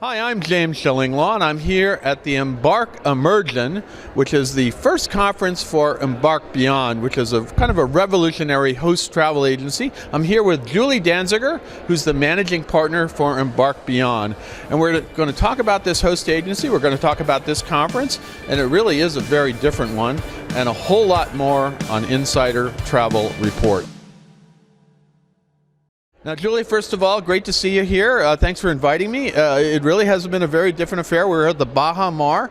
Hi, I'm James Shillinglaw, and I'm here at the Embark Immersion, which is the first conference for Embark Beyond, which is a kind of a revolutionary host travel agency. I'm here with Julie Danziger, who's the managing partner for Embark Beyond. And we're going to talk about this host agency, we're going to talk about this conference, and it really is a very different one, and a whole lot more on Insider Travel Report. Now, Julie, first of all, great to see you here. Thanks for inviting me. It really has been a very different affair. We're at the Baha Mar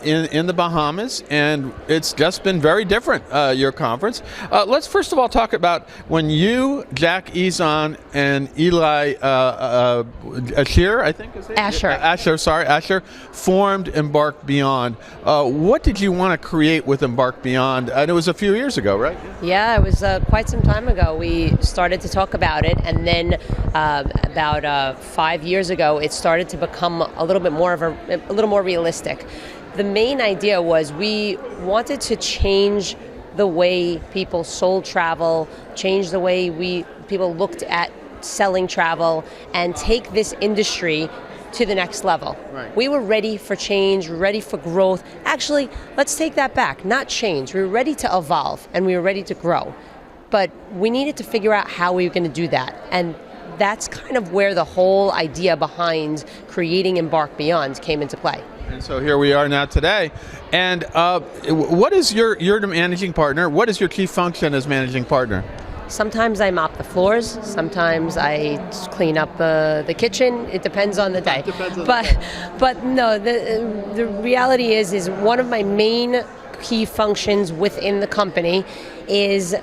in the Bahamas, and it's just been very different, your conference. Let's first of all talk about when you, Jack Ezon, and Eli Asher, I think is it? Asher, formed Embark Beyond. What did you want to create with Embark Beyond? And it was a few years ago, right? Yeah, it was quite some time ago. We started to talk about it. And then about 5 years ago, it started to become a little bit more a little more realistic. The main idea was we wanted to change the way people sold travel, change the way people looked at selling travel, and take this industry to the next level. Right. We were ready for change, ready for growth. Actually, let's take that back, not change. We were ready to evolve, and we were ready to grow. But we needed to figure out how we were going to do that. And that's kind of where the whole idea behind creating Embark Beyond came into play. And so here we are now today. And what is you're the managing partner, what is your chief function as managing partner? Sometimes I mop the floors, sometimes I clean up the kitchen. It depends on the day. But no, the reality is one of my main key functions within the company is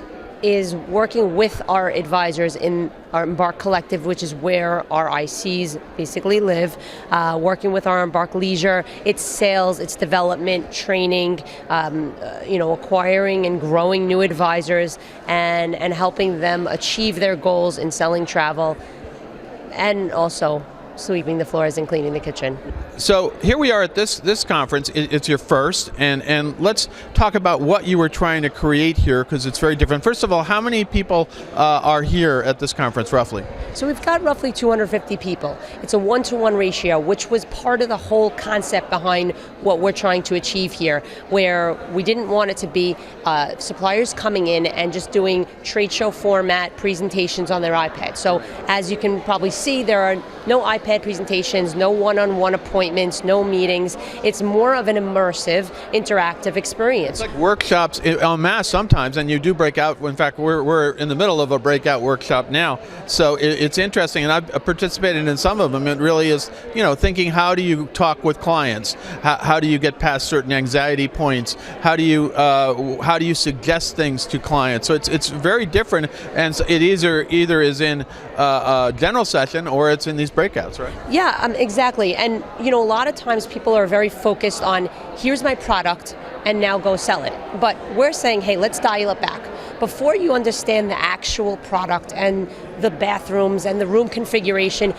working with our advisors in our Embark Collective, which is where our ICs basically live, working with our Embark Leisure. It's sales, it's development, training, acquiring and growing new advisors and helping them achieve their goals in selling travel, and also sweeping the floors and cleaning the kitchen. So here we are at this conference. It's your first, and let's talk about what you were trying to create here, because it's very different. First of all, how many people are here at this conference, roughly? So we've got roughly 250 people. It's a 1-to-1 ratio, which was part of the whole concept behind what we're trying to achieve here, where we didn't want it to be suppliers coming in and just doing trade show format presentations on their iPad. So as you can probably see, there are no iPad presentations, no one-on-one appointments, no meetings. It's more of an immersive, interactive experience. It's like workshops en masse sometimes, and you do break out. In fact, we're in the middle of a breakout workshop now. So it's interesting, and I've participated in some of them. It really is, thinking, how do you talk with clients? How do you get past certain anxiety points? How do you suggest things to clients? So it's very different, and so it either is in a general session or it's in these breakouts, right? Yeah, exactly. And a lot of times people are very focused on, here's my product, and now go sell it. But we're saying, hey, let's dial it back. Before you understand the actual product and the bathrooms and the room configuration,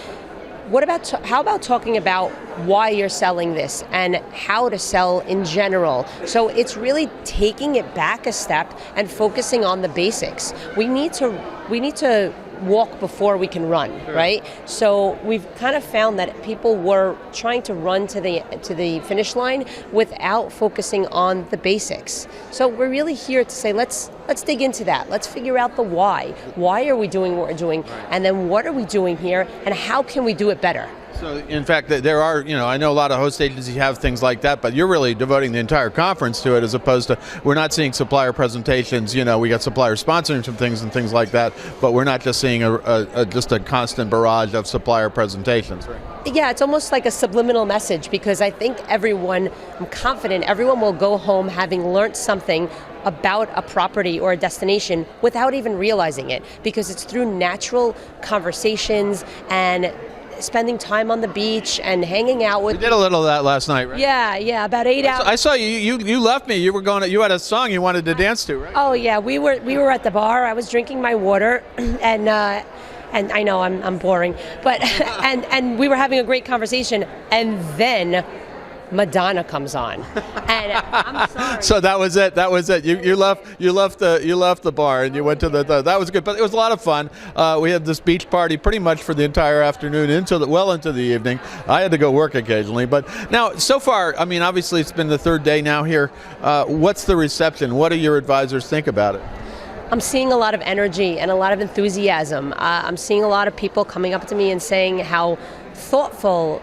how about talking about why you're selling this and how to sell in general? So it's really taking it back a step and focusing on the basics. We need to walk before we can run, right? So we've kind of found that people were trying to run to the finish line without focusing on the basics. So we're really here to say, let's dig into that. Let's figure out the why. Why are we doing what we're doing? And then what are we doing here? And how can we do it better? So, in fact, there are, I know a lot of host agencies have things like that, but you're really devoting the entire conference to it, as opposed to, we're not seeing supplier presentations. We got supplier sponsoring some things and things like that, but we're not just seeing just a constant barrage of supplier presentations, right? Yeah, it's almost like a subliminal message, because I think I'm confident everyone will go home having learned something about a property or a destination without even realizing it, because it's through natural conversations and spending time on the beach and hanging out with. You did a little of that last night, right? Yeah, about 8 hours. I saw you left me. You were you had a song you wanted to dance to, right? Oh yeah, we were at the bar. I was drinking my water, and I know I'm boring, but and we were having a great conversation, and then Madonna comes on, and I'm sorry. So that was it. That was it. You left the bar and you went to that was good, but it was a lot of fun. We had this beach party pretty much for the entire afternoon into the evening. I had to go work occasionally, but now so far, I mean, obviously it's been the third day now here. What's the reception? What do your advisors think about it? I'm seeing a lot of energy and a lot of enthusiasm. I'm seeing a lot of people coming up to me and saying how thoughtful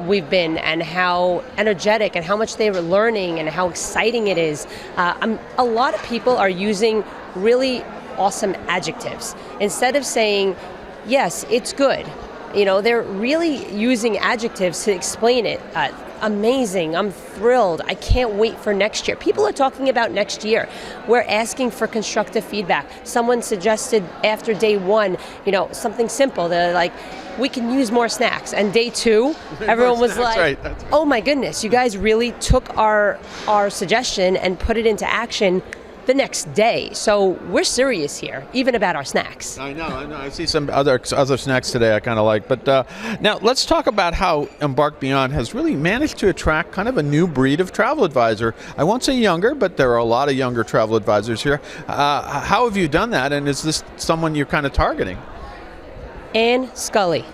we've been and how energetic and how much they were learning and how exciting it is. A lot of people are using really awesome adjectives. Instead of saying, yes, it's good, they're really using adjectives to explain it. Amazing, I'm thrilled, I can't wait for next year. People are talking about next year. We're asking for constructive feedback. Someone suggested after day one, something simple. They're like, we can use more snacks. And day two, everyone was like, right. Oh my goodness, you guys really took our suggestion and put it into action the next day. So we're serious here, even about our snacks. I know. I see some other snacks today I kind of like. But now let's talk about how Embark Beyond has really managed to attract kind of a new breed of travel advisor. I won't say younger, but there are a lot of younger travel advisors here. How have you done that? And is this someone you're kind of targeting? Ann Scully.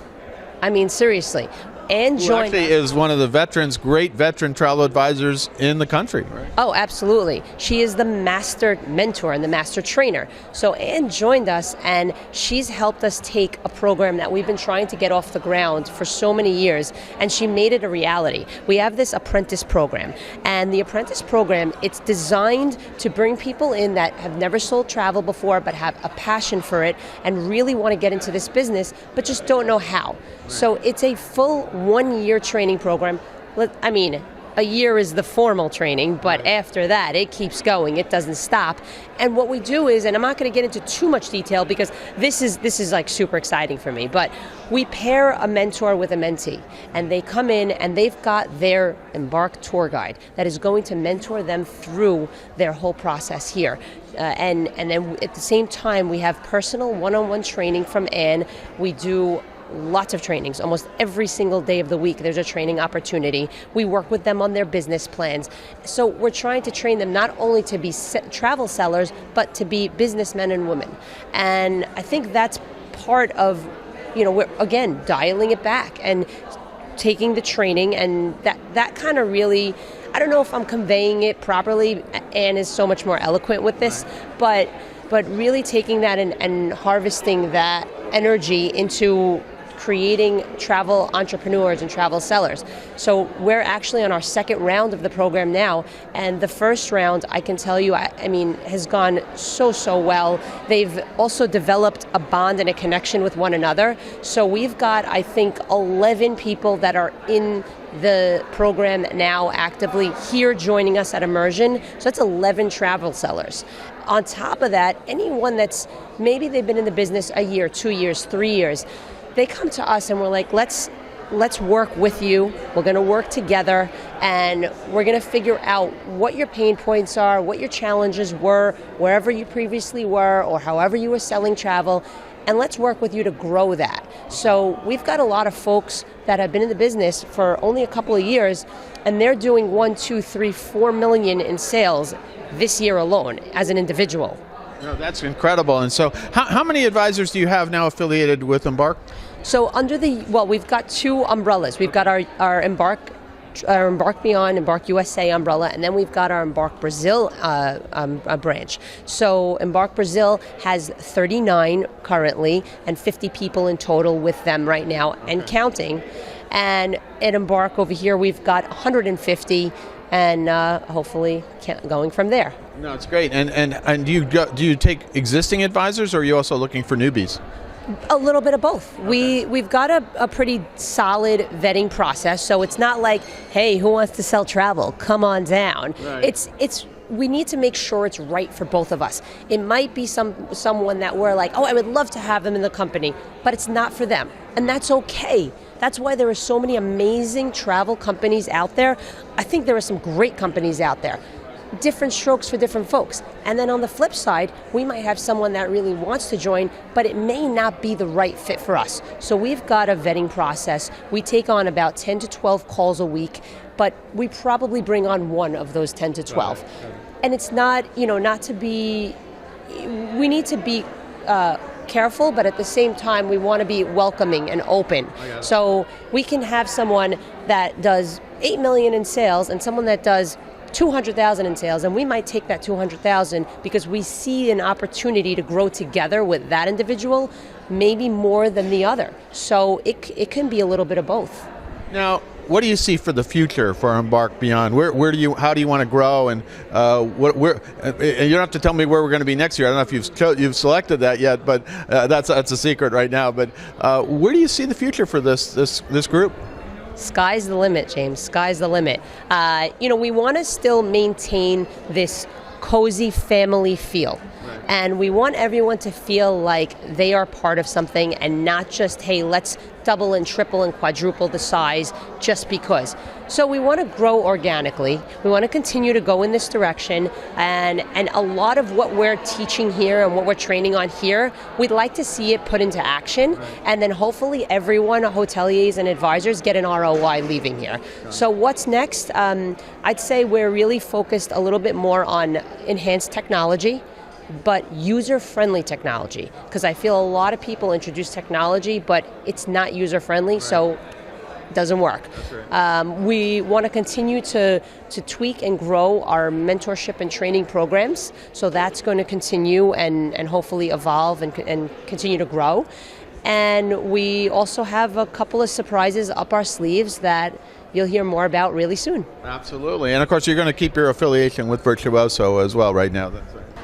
I mean, seriously. Ann joined actually is one of the great veteran travel advisors in the country, right? Oh, absolutely. She is the master mentor and the master trainer. So Ann joined us, and she's helped us take a program that we've been trying to get off the ground for so many years, and she made it a reality. We have this apprentice program, and the apprentice program, it's designed to bring people in that have never sold travel before but have a passion for it and really want to get into this business but just don't know how. So it's a full 1-year training program. I mean, a year is the formal training, but after that, it keeps going. It doesn't stop. And what we do is, and I'm not going to get into too much detail because this is like super exciting for me, but we pair a mentor with a mentee, and they come in and they've got their Embark tour guide that is going to mentor them through their whole process here. And then at the same time, we have personal one-on-one training from Ann. We do lots of trainings. Almost every single day of the week there's a training opportunity. We work with them on their business plans. So we're trying to train them not only to be travel sellers, but to be businessmen and women. And I think that's part of, we're again dialing it back and taking the training, and that kind of really, I don't know if I'm conveying it properly. Ann is so much more eloquent with this, but really taking that and harvesting that energy into creating travel entrepreneurs and travel sellers. So we're actually on our second round of the program now, and the first round, I can tell you, I mean, has gone so well. They've also developed a bond and a connection with one another. So we've got, I think, 11 people that are in the program now actively here joining us at Immersion. So that's 11 travel sellers. On top of that, anyone that's maybe they've been in the business a year, 2 years, 3 years, they come to us and we're like, let's work with you. We're going to work together, and we're going to figure out what your pain points are, what your challenges were, wherever you previously were, or however you were selling travel, and let's work with you to grow that. So we've got a lot of folks that have been in the business for only a couple of years, and they're doing 1, 2, 3, 4 million in sales this year alone as an individual. No, that's incredible. And so how many advisors do you have now affiliated with Embark? So we've got 2 umbrellas. We've got our Embark Beyond, Embark USA umbrella, and then we've got our Embark Brazil branch. So Embark Brazil has 39 currently and 50 people in total with them right now, and counting. And at Embark over here, we've got 150, and hopefully going from there. No, it's great. And do you take existing advisors, or are you also looking for newbies? A little bit of both. Okay. We've got a pretty solid vetting process, so it's not like, hey, who wants to sell travel? Come on down. Right. We need to make sure it's right for both of us. It might be someone that we're like, oh, I would love to have them in the company, but it's not for them, and that's okay. That's why there are so many amazing travel companies out there. I think there are some great companies out there. Different strokes for different folks. And then on the flip side, we might have someone that really wants to join, but it may not be the right fit for us. So we've got a vetting process. We take on about 10 to 12 calls a week, but we probably bring on one of those 10 to 12. Right. And it's not, not to be, we need to be careful, but at the same time, we want to be welcoming and open. So we can have someone that does 8 million in sales and someone that does 200,000 in sales, and we might take that 200,000 because we see an opportunity to grow together with that individual, maybe more than the other. So it can be a little bit of both. Now, what do you see for the future for Embark Beyond? How do you want to grow, and you don't have to tell me where we're going to be next year. I don't know if you've selected that yet, but that's a secret right now. But where do you see the future for this group? Sky's the limit, James. Sky's the limit. We want to still maintain this cozy family feel. Right. And we want everyone to feel like they are part of something and not just, hey, let's double and triple and quadruple the size just because. So we want to grow organically. We want to continue to go in this direction. And a lot of what we're teaching here and what we're training on here, we'd like to see it put into action. Right. And then hopefully everyone, hoteliers and advisors, get an ROI leaving here. Right. So what's next? I'd say we're really focused a little bit more on enhanced technology, but user-friendly technology, because I feel a lot of people introduce technology, but it's not user-friendly, right. So it doesn't work. Right. We want to continue to tweak and grow our mentorship and training programs, so that's going to continue and hopefully evolve and continue to grow. And we also have a couple of surprises up our sleeves that you'll hear more about really soon. Absolutely. And of course, you're going to keep your affiliation with Virtuoso as well right now.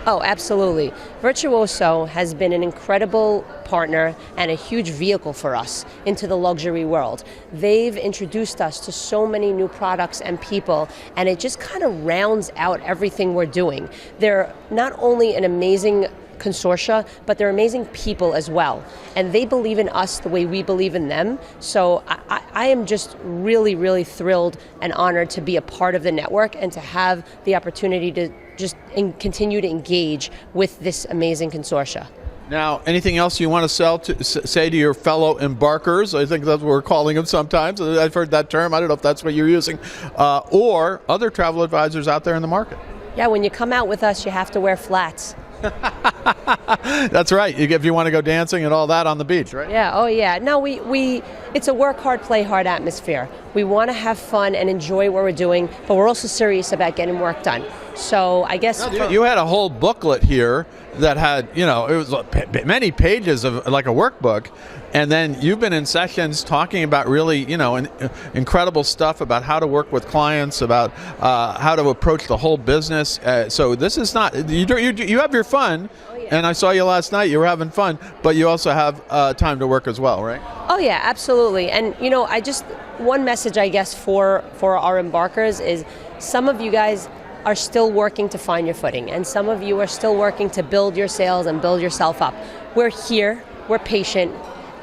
Oh, absolutely. Virtuoso has been an incredible partner and a huge vehicle for us into the luxury world. They've introduced us to so many new products and people, and it just kind of rounds out everything we're doing. They're not only an amazing consortia, but they're amazing people as well. And they believe in us the way we believe in them. So I am just really, really thrilled and honored to be a part of the network and to have the opportunity to just continue to engage with this amazing consortia. Now, anything else you want to say to your fellow embarkers? I think that's what we're calling them sometimes. I've heard that term. I don't know if that's what you're using. Or other travel advisors out there in the market. Yeah, when you come out with us, you have to wear flats. That's right. If you want to go dancing and all that on the beach, right? Yeah. Oh, yeah. No, it's a work hard, play hard atmosphere. We want to have fun and enjoy what we're doing, but we're also serious about getting work done. So I guess you had a whole booklet here that had, it was many pages of like a workbook, and then you've been in sessions talking about really, incredible stuff about how to work with clients, about how to approach the whole business. So this is not you have your fun. Oh, yeah. And I saw you last night. You were having fun, but you also have time to work as well, right? Oh yeah, absolutely. And one message I guess for our embarkers is some of you guys are still working to find your footing, and some of you are still working to build your sales and build yourself up. We're here, we're patient,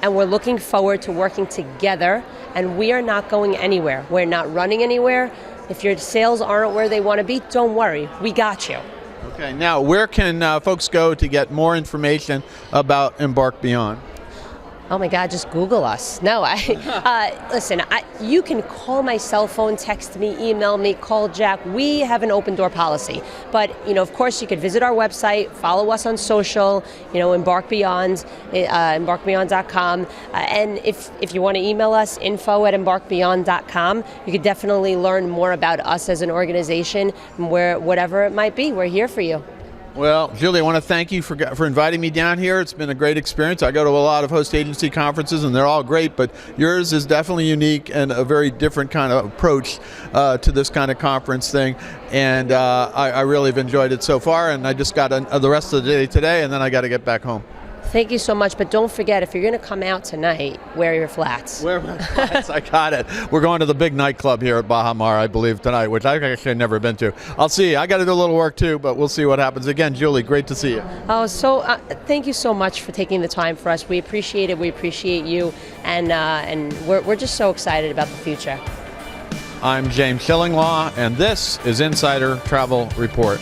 and we're looking forward to working together, and we are not going anywhere. We're not running anywhere. If your sales aren't where they want to be, don't worry, we got you. Okay, now where can folks go to get more information about Embark Beyond? Oh my God, just Google us. No, listen, you can call my cell phone, text me, email me, call Jack. We have an open door policy. But, of course, you could visit our website, follow us on social, Embark Beyond, embarkbeyond.com. And if you want to email us, info@embarkbeyond.com, you could definitely learn more about us as an organization, whatever it might be. We're here for you. Well, Julie, I want to thank you for inviting me down here. It's been a great experience. I go to a lot of host agency conferences, and they're all great, but yours is definitely unique and a very different kind of approach to this kind of conference thing. And I really have enjoyed it so far, and I just got the rest of the day today, and then I got to get back home. Thank you so much, but don't forget, if you're going to come out tonight, wear your flats. Wear my flats, I got it. We're going to the big nightclub here at Baha Mar, I believe, tonight, which I've actually never been to. I'll see you. I got to do a little work, too, but we'll see what happens. Again, Julie, great to see you. Oh, so thank you so much for taking the time for us. We appreciate it. We appreciate you, and we're just so excited about the future. I'm James Shillinglaw, and this is Insider Travel Report.